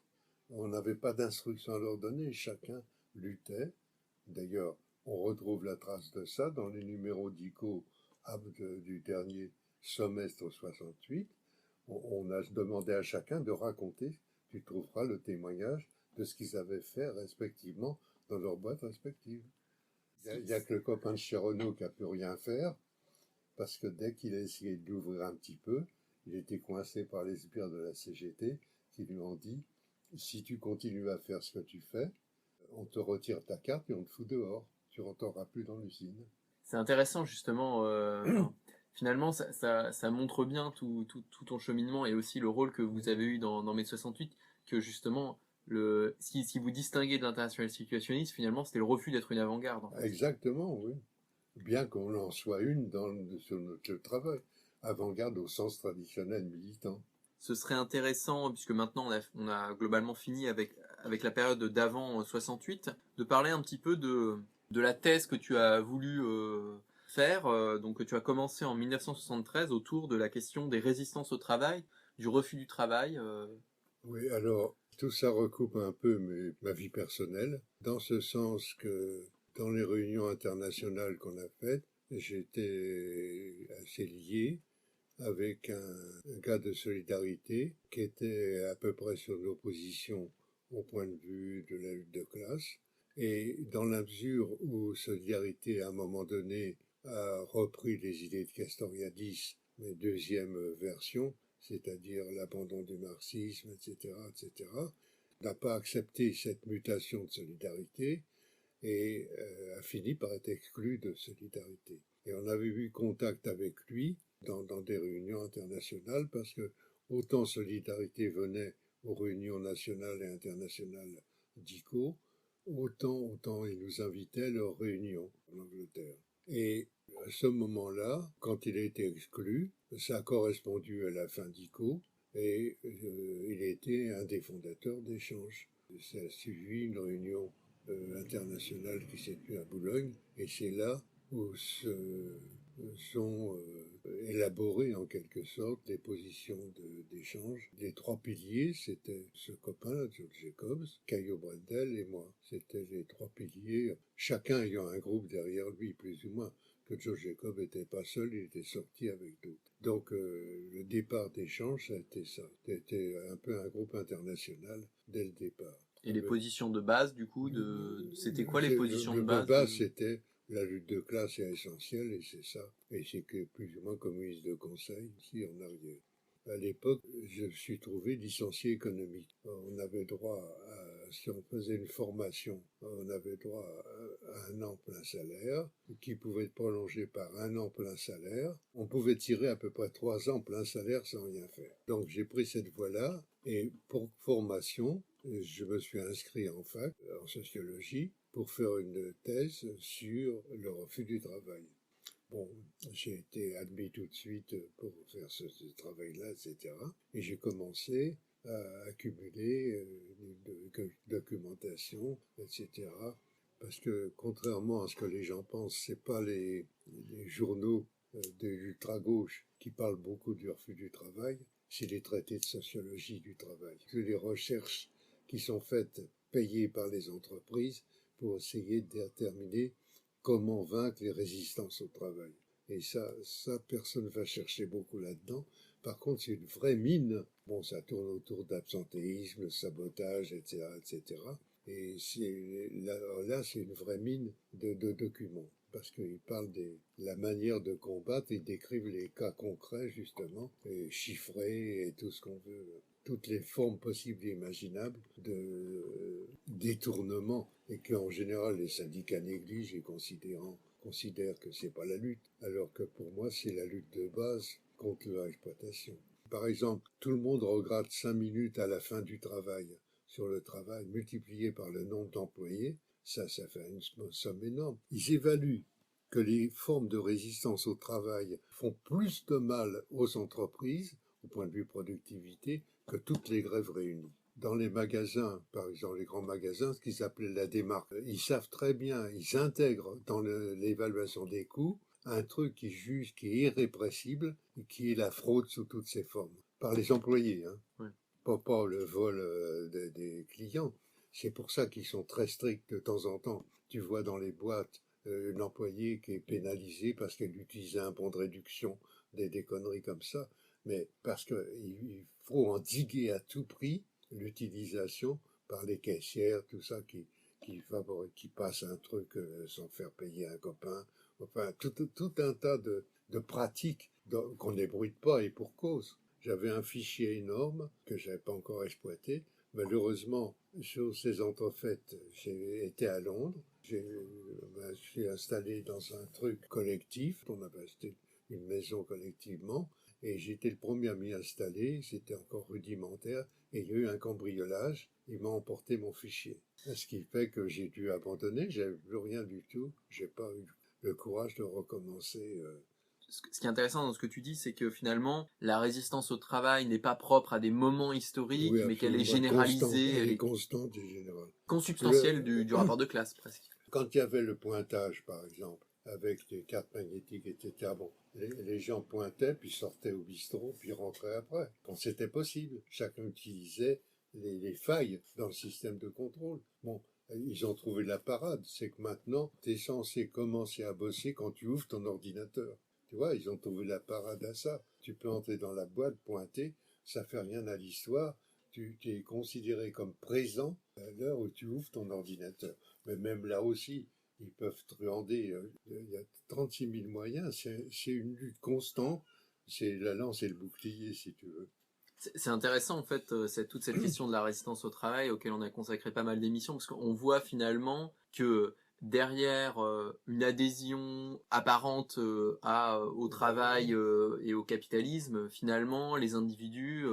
On n'avait pas d'instruction à leur donner, chacun luttait. D'ailleurs, on retrouve la trace de ça dans les numéros d'ICO du dernier semestre 68. On a demandé à chacun de raconter, tu trouveras le témoignage de ce qu'ils avaient fait respectivement dans leurs boîtes respectives. Il n'y a que le copain de Cheronneau qui a pu rien faire, parce que dès qu'il a essayé de l'ouvrir un petit peu, il était coincé par les sbires de la CGT qui lui ont dit, si tu continues à faire ce que tu fais, on te retire ta carte et on te fout dehors. Tu rentreras plus dans l'usine. C'est intéressant justement. Finalement, ça montre bien tout ton cheminement et aussi le rôle que vous avez eu dans mai 68, que justement, ce qui vous distinguait de l'international situationniste, finalement, c'était le refus d'être une avant-garde. En fait. Exactement, oui. Bien qu'on en soit une sur notre travail. Avant-garde au sens traditionnel militant. Ce serait intéressant, puisque maintenant on a globalement fini avec la période d'avant 68, de parler un petit peu de la thèse que tu as voulu faire, donc que tu as commencé en 1973 autour de la question des résistances au travail, du refus du travail. Oui, alors tout ça recoupe un peu ma vie personnelle, dans ce sens que dans les réunions internationales qu'on a faites, j'étais assez lié avec un gars de solidarité qui était à peu près sur nos positions au point de vue de la lutte de classe. Et dans la mesure où Solidarité, à un moment donné, a repris les idées de Castoriadis, mais deuxième version, c'est-à-dire l'abandon du marxisme, etc., n'a pas accepté cette mutation de Solidarité et a fini par être exclu de Solidarité. Et on avait eu contact avec lui dans des réunions internationales parce que autant Solidarité venait aux réunions nationales et internationales d'ICO, autant ils nous invitaient à leurs réunions en Angleterre. Et à ce moment-là, quand il a été exclu, ça a correspondu à la fin d'ICO et il a été un des fondateurs d'Échange. Ça a suivi une réunion internationale qui s'est tenue à Boulogne et c'est là où sont élaborées en quelque sorte les positions d'échange. Les trois piliers, c'était ce copain, George Jacobs, Caillot Brendel et moi. C'était les trois piliers, chacun ayant un groupe derrière lui, plus ou moins. Que George Jacobs n'était pas seul, il était sorti avec d'autres. Donc le départ d'échange, ça a été ça. C'était un peu un groupe international dès le départ. Et les positions de base, du coup, c'était quoi les positions de base? De base, c'était la lutte de classe est essentielle, et c'est ça. Et c'est que plus ou moins communiste de conseil, ici en arrière. À l'époque, je suis trouvé licencié économique. On avait droit si on faisait une formation, on avait droit à un an plein salaire, qui pouvait être prolongé par un an plein salaire. On pouvait tirer à peu près 3 ans plein salaire sans rien faire. Donc j'ai pris cette voie-là, et pour formation, je me suis inscrit en fac, en sociologie, pour faire une thèse sur le refus du travail. Bon, j'ai été admis tout de suite pour faire ce travail-là, etc. Et j'ai commencé à accumuler de documentation, etc. Parce que, contrairement à ce que les gens pensent, c'est pas les journaux de l'ultra-gauche qui parlent beaucoup du refus du travail, c'est les traités de sociologie du travail. C'est les recherches qui sont faites, payées par les entreprises, pour essayer de déterminer comment vaincre les résistances au travail. Et ça, personne ne va chercher beaucoup là-dedans. Par contre, c'est une vraie mine. Bon, ça tourne autour d'absentéisme, sabotage, etc., etc. Et là, c'est une vraie mine de documents. Parce qu'ils parlent de la manière de combattre, ils décrivent les cas concrets, justement, et chiffrés, et tout ce qu'on veut. Toutes les formes possibles et imaginables de détournement, et qu'en général les syndicats négligent et considèrent que c'est pas la lutte, alors que pour moi c'est la lutte de base contre l'exploitation. Par exemple, tout le monde regrette 5 minutes à la fin du travail sur le travail multiplié par le nombre d'employés, ça fait une somme énorme. Ils évaluent que les formes de résistance au travail font plus de mal aux entreprises, au point de vue productivité, que toutes les grèves réunies. Dans les magasins, par exemple les grands magasins, ce qu'ils appelaient la démarque, ils savent très bien, ils intègrent dans l'évaluation des coûts un truc qui juge, qui est irrépressible, et qui est la fraude sous toutes ses formes, par les employés, hein. Ouais. Pas le vol des clients. C'est pour ça qu'ils sont très stricts de temps en temps. Tu vois dans les boîtes une employée qui est pénalisée parce qu'elle utilisait un bon de réduction, des conneries comme ça, mais parce qu'il faut endiguer à tout prix l'utilisation par les caissières, tout ça qui passe un truc sans faire payer un copain, enfin tout un tas de pratiques qu'on n'ébruite pas, et pour cause. J'avais un fichier énorme que j'avais pas encore exploité. Malheureusement, sur ces entrefaites, j'ai été à Londres. Je suis installé dans un truc collectif. On avait acheté une maison collectivement. Et j'étais le premier à m'y installer. C'était encore rudimentaire. Et il y a eu un cambriolage. Il m'a emporté mon fichier. Ce qui fait que j'ai dû abandonner. J'avais plus rien du tout. J'ai pas eu le courage de recommencer. Ce qui est intéressant dans ce que tu dis, c'est que finalement, la résistance au travail n'est pas propre à des moments historiques, Oui, mais qu'elle est absolument. généralisée, Elle est constante et générale. consubstantielle du rapport de classe, presque. Quand il y avait le pointage, par exemple, avec les cartes magnétiques, etc., bon, les gens pointaient, puis sortaient au bistrot, puis rentraient après, quand c'était possible. Chacun utilisait les failles dans le système de contrôle. Bon, ils ont trouvé la parade, c'est que maintenant, tu es censé commencer à bosser quand tu ouvres ton ordinateur. Tu vois, ils ont trouvé la parade à ça. Tu peux entrer dans la boîte, pointer, ça fait rien à l'histoire. Tu es considéré comme présent à l'heure où tu ouvres ton ordinateur. Mais même là aussi, ils peuvent truander. Il y a 36 000 moyens. C'est une lutte constante. C'est la lance et le bouclier, si tu veux. C'est intéressant, en fait, toute cette question de la résistance au travail, auquel on a consacré pas mal d'émissions, parce qu'on voit finalement que derrière une adhésion apparente au travail et au capitalisme, finalement, les individus...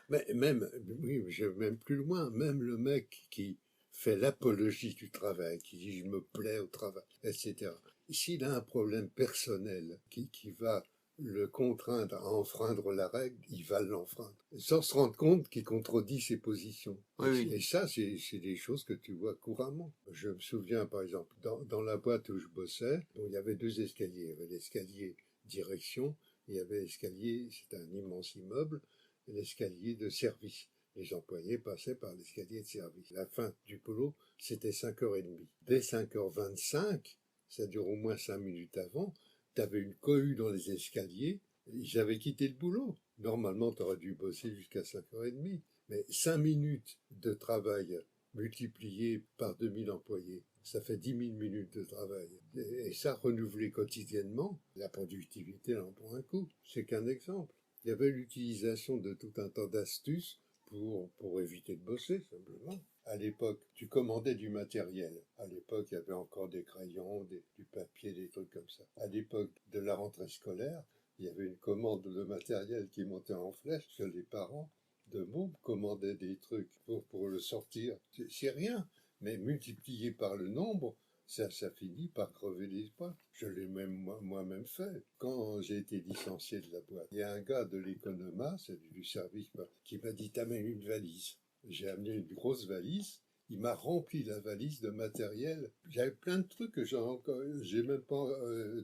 Mais même, oui, je vais même plus loin, même le mec qui fait l'apologie du travail, qui dit je me plais au travail, etc. S'il a un problème personnel qui va le contraindre à enfreindre la règle, il va l'enfreindre, sans se rendre compte qu'il contredit ses positions. Oui, oui. Et ça, c'est des choses que tu vois couramment. Je me souviens, par exemple, dans la boîte où je bossais, il y avait 2 escaliers. Il y avait l'escalier direction, il y avait l'escalier, c'était un immense immeuble, et l'escalier de service. Les employés passaient par l'escalier de service. La fin du boulot, c'était 5h30. Dès 5h25, ça dure au moins 5 minutes avant, tu avais une cohue dans les escaliers, ils avaient quitté le boulot. Normalement, tu aurais dû bosser jusqu'à 5h30. Mais 5 minutes de travail multipliées par 2000 employés, ça fait 10 000 minutes de travail. Et ça, renouvelé quotidiennement, la productivité en prend un coup. C'est qu'un exemple. Il y avait l'utilisation de tout un tas d'astuces pour éviter de bosser, simplement. À l'époque, tu commandais du matériel. À l'époque, il y avait encore des crayons, du papier, des trucs comme ça. À l'époque de la rentrée scolaire, il y avait une commande de matériel qui montait en flèche que les parents de mômes commandaient des trucs pour le sortir. C'est rien, mais multiplié par le nombre, ça finit par crever l'espoir. Je l'ai même moi-même fait. Quand j'ai été licencié de la boîte, il y a un gars de l'économat, c'est du service, qui m'a dit t'amènes une valise. J'ai amené une grosse valise. Il m'a rempli la valise de matériel. J'avais plein de trucs que j'ai même pas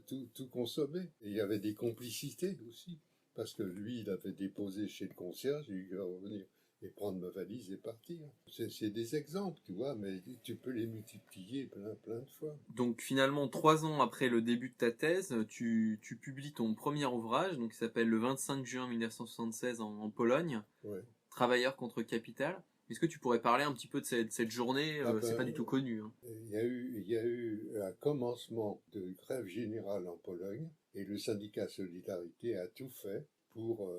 tout consommé. Et il y avait des complicités aussi. Parce que lui, il avait déposé chez le concierge, il va revenir et prendre ma valise et partir. C'est des exemples, tu vois, mais tu peux les multiplier plein de fois. Donc finalement, 3 ans après le début de ta thèse, tu publies ton premier ouvrage, donc qui s'appelle Le 25 juin 1976 en Pologne, Ouais. Travailleurs contre capital. Est-ce que tu pourrais parler un petit peu de cette journée? C'est pas du tout connu. Hein. Il y a eu un commencement de grève générale en Pologne et le syndicat Solidarité a tout fait pour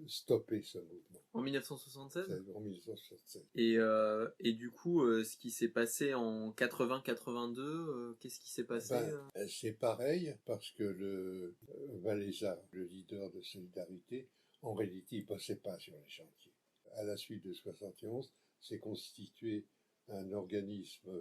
stopper ce mouvement. En 1976? En 1976. Et du coup, ce qui s'est passé en 80-82, qu'est-ce qui s'est passé? C'est pareil parce que le Valéza, le leader de Solidarité, en réalité, il ne bossait pas sur les chantiers. À la suite de 71, s'est constitué un organisme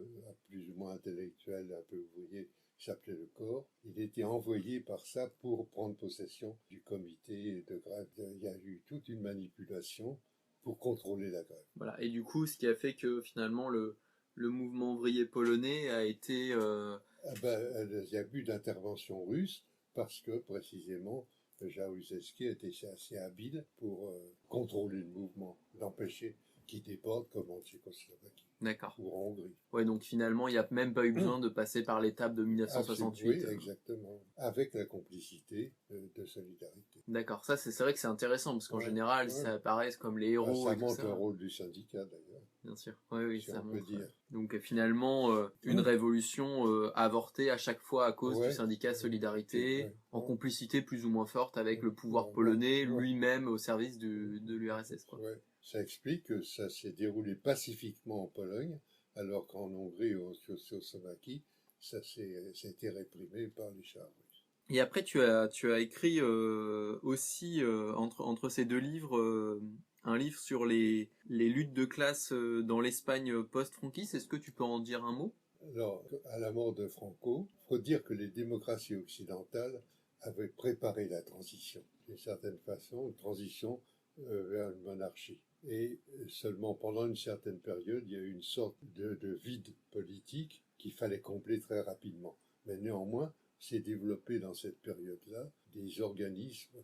plus ou moins intellectuel, un peu ouvrier, qui s'appelait le Corps. Il était envoyé par ça pour prendre possession du comité de grève. Il y a eu toute une manipulation pour contrôler la grève. Voilà. Et du coup, ce qui a fait que finalement le mouvement ouvrier polonais a été... Il y a eu d'intervention russe parce que précisément Jaruzelski était assez habile pour contrôler le mouvement, l'empêcher qu'il déborde comme en Tchécoslovaquie. D'accord. Ou en Hongrie. Ouais, donc finalement, il n'y a même pas eu besoin de passer par l'étape de 1968. Oui, exactement. Avec la complicité de Solidarité. D'accord. Ça, c'est vrai que c'est intéressant, parce qu'en général, ça apparaît comme les héros. Ça montre le rôle du syndicat, d'ailleurs. Bien sûr. Oui, si ça on montre. peut dire. Donc finalement, une révolution avortée à chaque fois à cause du syndicat Solidarité, en complicité plus ou moins forte avec le pouvoir polonais, lui-même au service de l'URSS. Ouais. Ça explique que ça s'est déroulé pacifiquement en Pologne, alors qu'en Hongrie ou en Tchécoslovaquie, ça a été réprimé par les chars russes. Et après, tu as écrit aussi, entre ces 2 livres, un livre sur les luttes de classe dans l'Espagne post-franquiste. Est-ce que tu peux en dire un mot? Alors, à la mort de Franco, il faut dire que les démocraties occidentales avaient préparé la transition. D'une certaine façon, une transition vers une monarchie. Et seulement pendant une certaine période, il y a eu une sorte de vide politique qu'il fallait combler très rapidement. Mais néanmoins, s'est développé dans cette période-là des organismes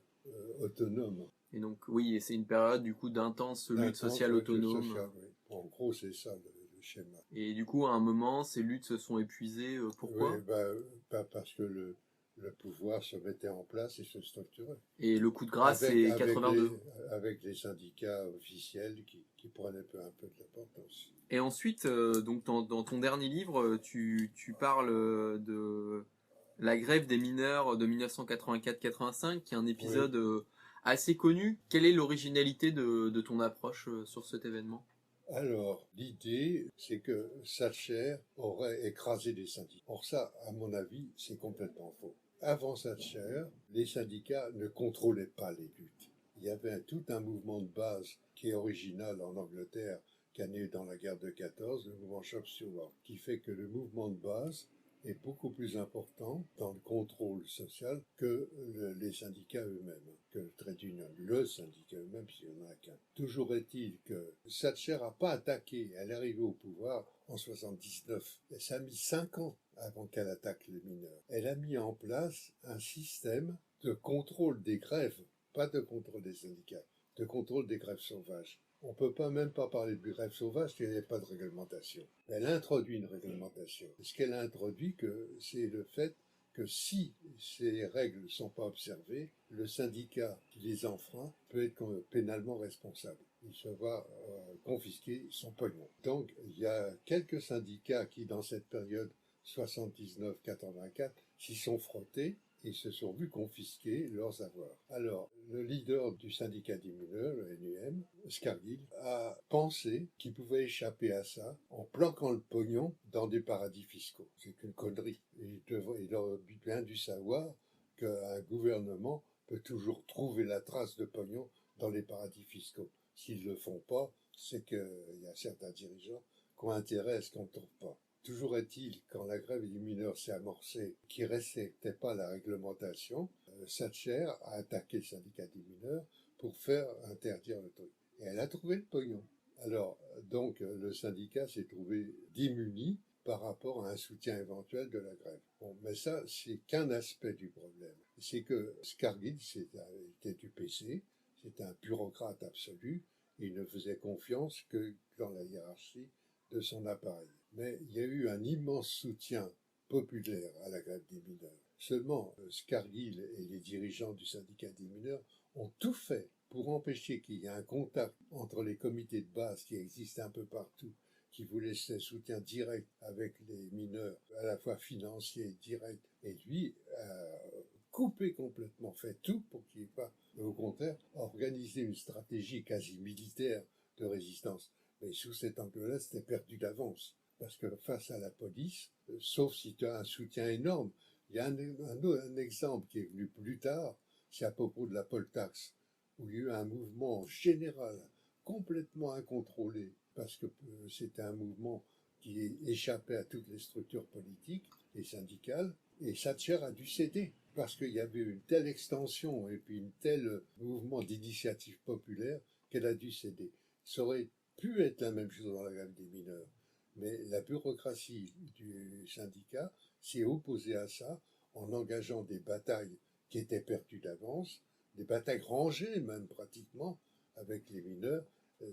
autonomes. Et donc, oui, et c'est une période du coup d'intense lutte sociale autonome. Oui. En gros, c'est ça le schéma. Et du coup, à un moment, ces luttes se sont épuisées. Pourquoi? Parce que le pouvoir se mettait en place et se structurait. Et le coup de grâce, c'est 82. Avec les syndicats officiels qui prenaient un peu de l'importance. Et ensuite, donc dans ton dernier livre, tu parles de la grève des mineurs de 1984-85, qui est un épisode assez connu. Quelle est l'originalité de ton approche sur cet événement? Alors, l'idée, c'est que Thatcher aurait écrasé les syndicats. Or ça, à mon avis, c'est complètement faux. Avant Thatcher, les syndicats ne contrôlaient pas les luttes. Il y avait tout un mouvement de base qui est original en Angleterre, qui est né dans la guerre de 14, le mouvement Shop Stewart, qui fait que le mouvement de base est beaucoup plus important dans le contrôle social que les syndicats eux-mêmes, que le trade union, le syndicat eux-même, s'il n'y en a qu'un. Toujours est-il que Thatcher n'a pas attaqué, elle est arrivée au pouvoir en 79, et ça a mis 5 ans avant qu'elle attaque les mineurs. Elle a mis en place un système de contrôle des grèves, pas de contrôle des syndicats, de contrôle des grèves sauvages. On ne peut même pas parler de grève sauvage s'il n'y avait pas de réglementation. Elle introduit une réglementation. Ce qu'elle a introduit, c'est le fait que si ces règles ne sont pas observées, le syndicat qui les enfreint peut être pénalement responsable. Il se va confisquer son pognon. Donc, il y a quelques syndicats qui, dans cette période 79-84, s'y sont frottés et se sont vus confisquer leurs avoirs. Alors, le leader du syndicat des mineurs, le NUM, Scargill, a pensé qu'il pouvait échapper à ça en planquant le pognon dans des paradis fiscaux. C'est une connerie. Il aurait bien dû savoir qu'un gouvernement peut toujours trouver la trace de pognon dans les paradis fiscaux. S'ils ne le font pas, c'est qu'il y a certains dirigeants qui ont intérêt à ce qu'on ne trouve pas. Toujours est-il, quand la grève des mineurs s'est amorcée, qui ne respectait pas la réglementation, Thatcher a attaqué le syndicat des mineurs pour faire interdire le truc. Et elle a trouvé le pognon. Alors, donc, le syndicat s'est trouvé démuni par rapport à un soutien éventuel de la grève. Bon, mais ça, c'est qu'un aspect du problème. C'est que Scargill était du PC, c'était un bureaucrate absolu, et il ne faisait confiance que dans la hiérarchie de son appareil. Mais il y a eu un immense soutien populaire à la grève des mineurs. Seulement, Scargill et les dirigeants du syndicat des mineurs ont tout fait pour empêcher qu'il y ait un contact entre les comités de base qui existent un peu partout, qui voulaient ce soutien direct avec les mineurs, à la fois financier, direct, et lui a coupé complètement, fait tout pour qu'il n'y ait pas, au contraire, organisé une stratégie quasi militaire de résistance. Mais sous cet angle-là, c'était perdu d'avance. Parce que face à la police, sauf si tu as un soutien énorme, il y a un exemple qui est venu plus tard, c'est à propos de la poll tax, où il y a eu un mouvement général, complètement incontrôlé, parce que c'était un mouvement qui échappait à toutes les structures politiques et syndicales, et Thatcher a dû céder, parce qu'il y avait une telle extension et puis une telle mouvement d'initiative populaire qu'elle a dû céder. Ça aurait pu être la même chose dans la grève des mineurs. Mais la bureaucratie du syndicat s'est opposée à ça en engageant des batailles qui étaient perdues d'avance, des batailles rangées même pratiquement avec les mineurs,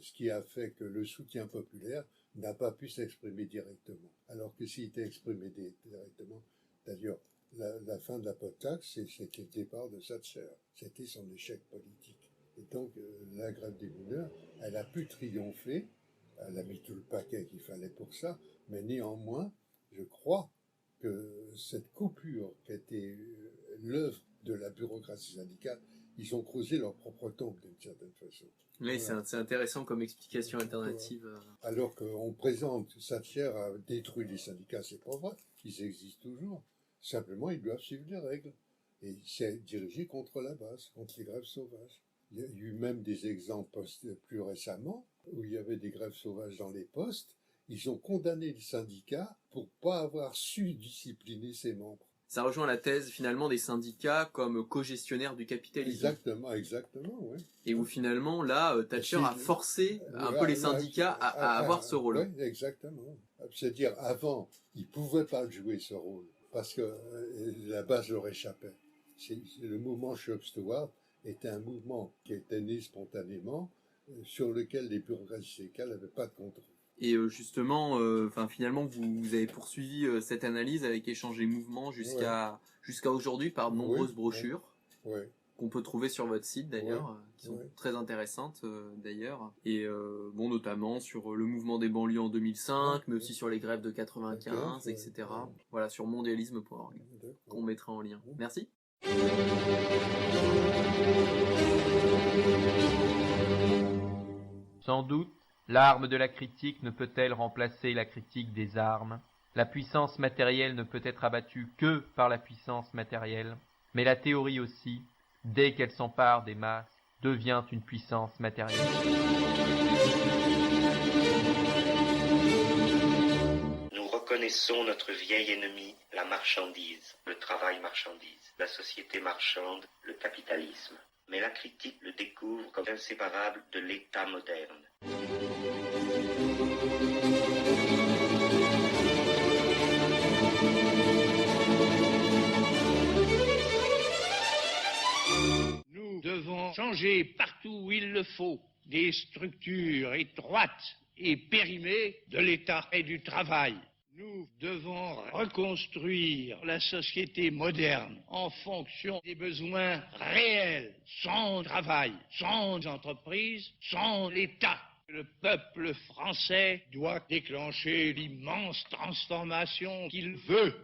ce qui a fait que le soutien populaire n'a pas pu s'exprimer directement. Alors que s'il était exprimé directement, d'ailleurs, la fin de la poll tax, c'était le départ de Thatcher. C'était son échec politique. Et donc, la grève des mineurs, elle a pu triompher. Elle a mis tout le paquet qu'il fallait pour ça, mais néanmoins, je crois que cette coupure qui était l'œuvre de la bureaucratie syndicale, ils ont creusé leur propre tombe d'une certaine façon. Oui, voilà. C'est intéressant comme explication alternative. Alors qu'on présente Thatcher a détruit les syndicats, c'est pas vrai, ils existent toujours. Simplement, ils doivent suivre les règles. Et c'est dirigé contre la base, contre les grèves sauvages. Il y a eu même des exemples plus récemment où il y avait des grèves sauvages dans les postes. Ils ont condamné le syndicat pour pas avoir su discipliner ses membres. Ça rejoint la thèse finalement des syndicats comme co-gestionnaires du capitalisme. Exactement, oui. Et où finalement, là, Thatcher a forcé un peu les syndicats à avoir ce rôle. Oui, exactement. C'est-à-dire, avant, ils pouvaient pas jouer ce rôle parce que la base leur échappait. Le mouvement Shop Stewart était un mouvement qui était né spontanément, sur lequel les bureaucraties syndicales n'avaient pas de contrôle. Et justement, finalement, vous avez poursuivi cette analyse avec Échange et Mouvement jusqu'à aujourd'hui par de nombreuses brochures qu'on peut trouver sur votre site d'ailleurs, qui sont très intéressantes d'ailleurs, et notamment sur le mouvement des banlieues en 2005, mais aussi sur les grèves de 95, etc. Voilà, sur mondialisme.org, qu'on mettra en lien. Merci. Sans doute, L'arme de la critique ne peut-elle remplacer la critique des armes? La puissance matérielle ne peut être abattue que par la puissance matérielle, mais la théorie aussi, dès qu'elle s'empare des masses, devient une puissance matérielle. Nous reconnaissons notre vieil ennemi, la marchandise, le travail marchandise, la société marchande, le capitalisme. Mais la critique le découvre comme inséparable de l'État moderne. Nous devons changer partout où il le faut des structures étroites et périmées de l'État et du travail. Nous devons reconstruire la société moderne en fonction des besoins réels, sans travail, sans entreprise, sans l'État. Le peuple français doit déclencher l'immense transformation qu'il veut.